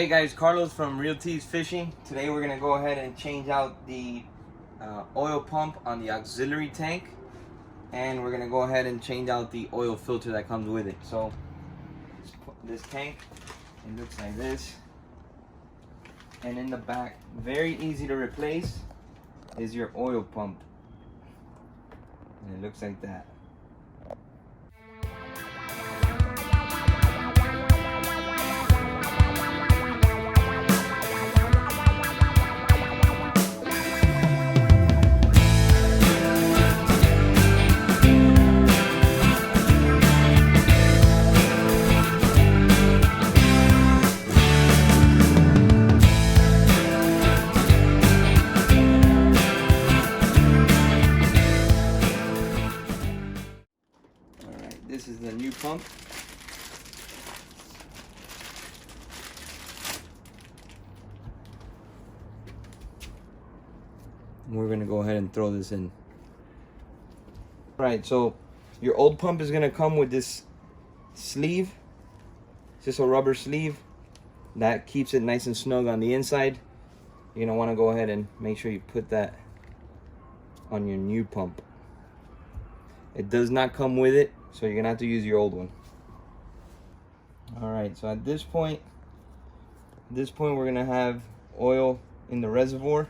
Hey guys, Carlos from Real Tees Fishing. Today we're gonna go ahead and change out the oil pump on the auxiliary tank, and we're gonna go ahead and change out the oil filter that comes with it. So this tank, it looks like this, and in the back, very easy to replace, is your oil pump, and it looks like that. This is the new pump. We're gonna go ahead and throw this in. Right, so your old pump is gonna come with this sleeve. It's just a rubber sleeve that keeps it nice and snug on the inside. You're gonna wanna go ahead and make sure you put that on your new pump. It does not come with it, so you're gonna have to use your old one. All right, so at this point we're gonna have oil in the reservoir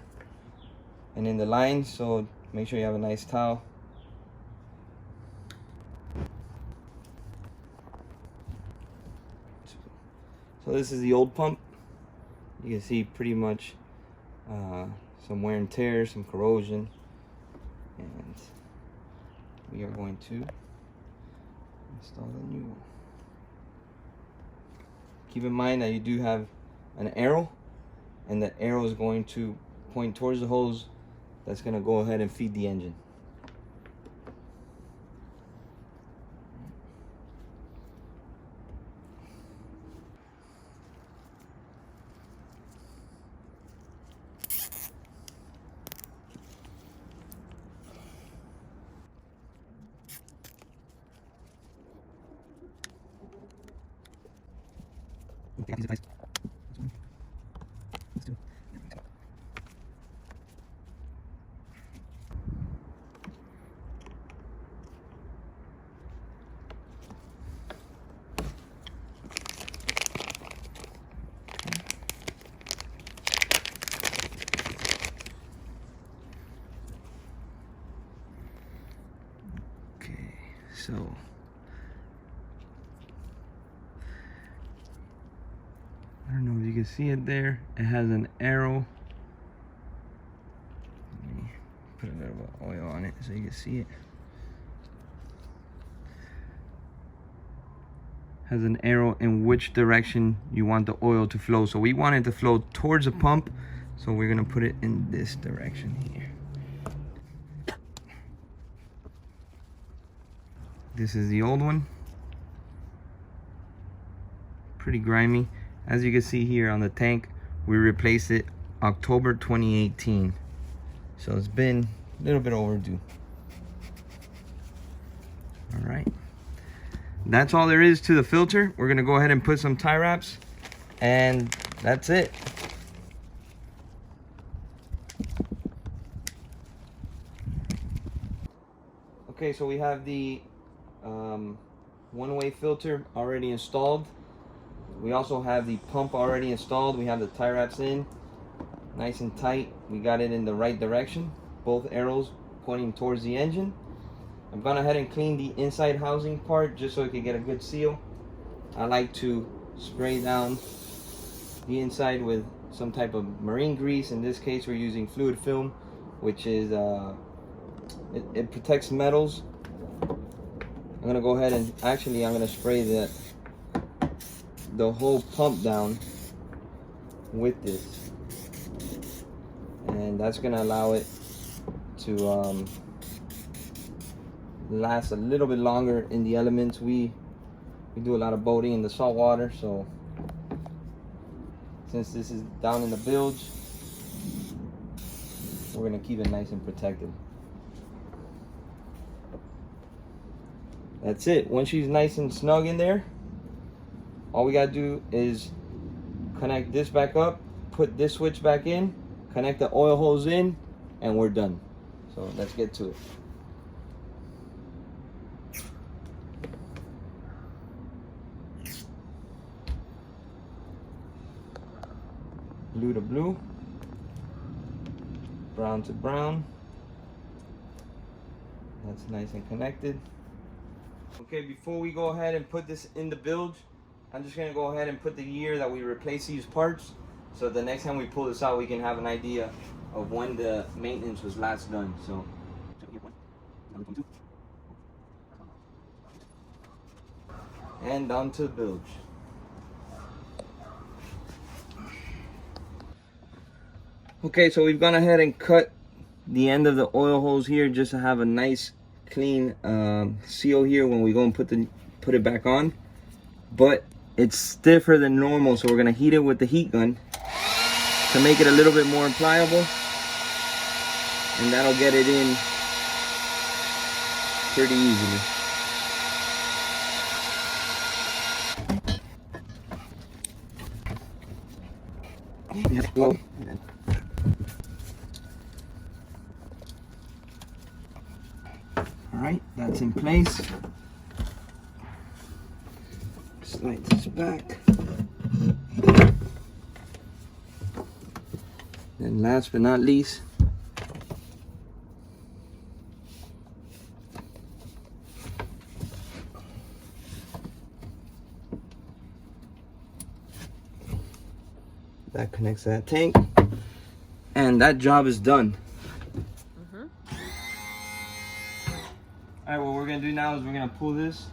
and in the line, so make sure you have a nice towel. So this is the old pump. You can see pretty much some wear and tear, some corrosion, and we are going to install the new one. Keep in mind that you do have an arrow, and that arrow is going to point towards the hose that's going to go ahead and feed the engine. So I don't know if you can see it there. It has an arrow. Let me put a little bit of oil on it so you can see it. Has an arrow in which direction you want the oil to flow. So we want it to flow towards the pump, so we're gonna put it in this direction here. This is the old one. Pretty grimy. As you can see here on the tank, we replaced it October 2018. So it's been a little bit overdue. All right. That's all there is to the filter. We're gonna go ahead and put some tie wraps, and that's it. Okay, so we have the one-way filter already installed. We also have the pump already installed. We have the tie wraps in, nice and tight. We got it in the right direction, both arrows pointing towards the engine. I've gone ahead and cleaned the inside housing part just so it can get a good seal. I like to spray down the inside with some type of marine grease. In this case, we're using fluid film, which is it protects metals. I'm gonna go ahead and I'm gonna spray the whole pump down with this, and that's gonna allow it to last a little bit longer in the elements. We do a lot of boating in the salt water, so since this is down in the bilge, we're gonna keep it nice and protected. That's it. Once she's nice and snug in there, all we gotta do is connect this back up, put this switch back in, connect the oil hose in, and we're done. So let's get to it. Blue to blue, brown to brown. That's nice and connected. Okay, before we go ahead and put this in the bilge, I'm just gonna go ahead and put the year that we replace these parts, so the next time we pull this out, we can have an idea of when the maintenance was last done. So, and down to the bilge. Okay, so we've gone ahead and cut the end of the oil hose here just to have a nice clean seal here when we go and put it back on. But it's stiffer than normal, so we're gonna heat it with the heat gun to make it a little bit more pliable, and that'll get it in pretty easily. Yes, well. All right, that's in place. Slide this back. And last but not least, that connects that tank, and that job is done. All right, what we're gonna do now is we're gonna pull this.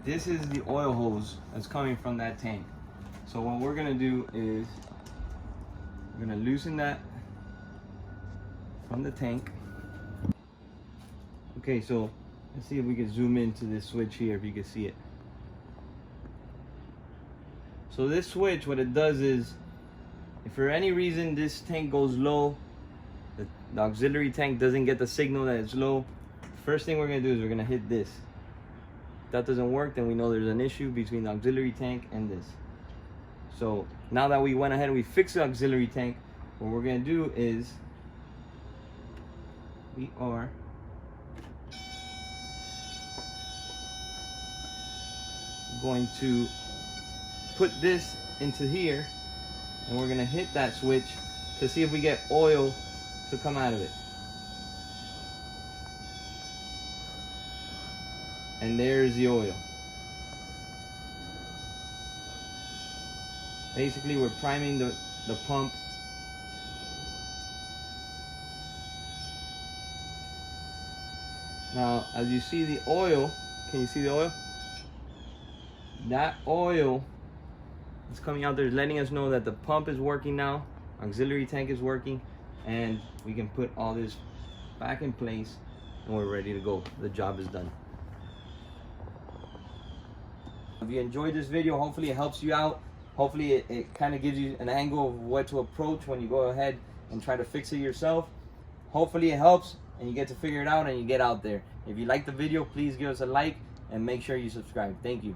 This is the oil hose that's coming from that tank. So what we're gonna do is we're gonna loosen that from the tank. Okay, so let's see if we can zoom into this switch here, if you can see it. So this switch, what it does is, if for any reason this tank goes low, the auxiliary tank doesn't get the signal that it's low, first thing we're gonna do is we're gonna hit this. If that doesn't work, then we know there's an issue between the auxiliary tank and this. So now that we went ahead and we fixed the auxiliary tank, what we're gonna do is we are going to put this into here, and we're gonna hit that switch to see if we get oil to come out of it. And there's the oil. Basically, we're priming the pump. Now, as you see the oil, can you see the oil? That oil is coming out there, letting us know that the pump is working now, auxiliary tank is working, and we can put all this back in place, and we're ready to go. The job is done. If you enjoyed this video, hopefully it helps you out. Hopefully it kind of gives you an angle of what to approach when you go ahead and try to fix it yourself. Hopefully it helps and you get to figure it out and you get out there. If you like the video, please give us a like and make sure you subscribe. Thank you.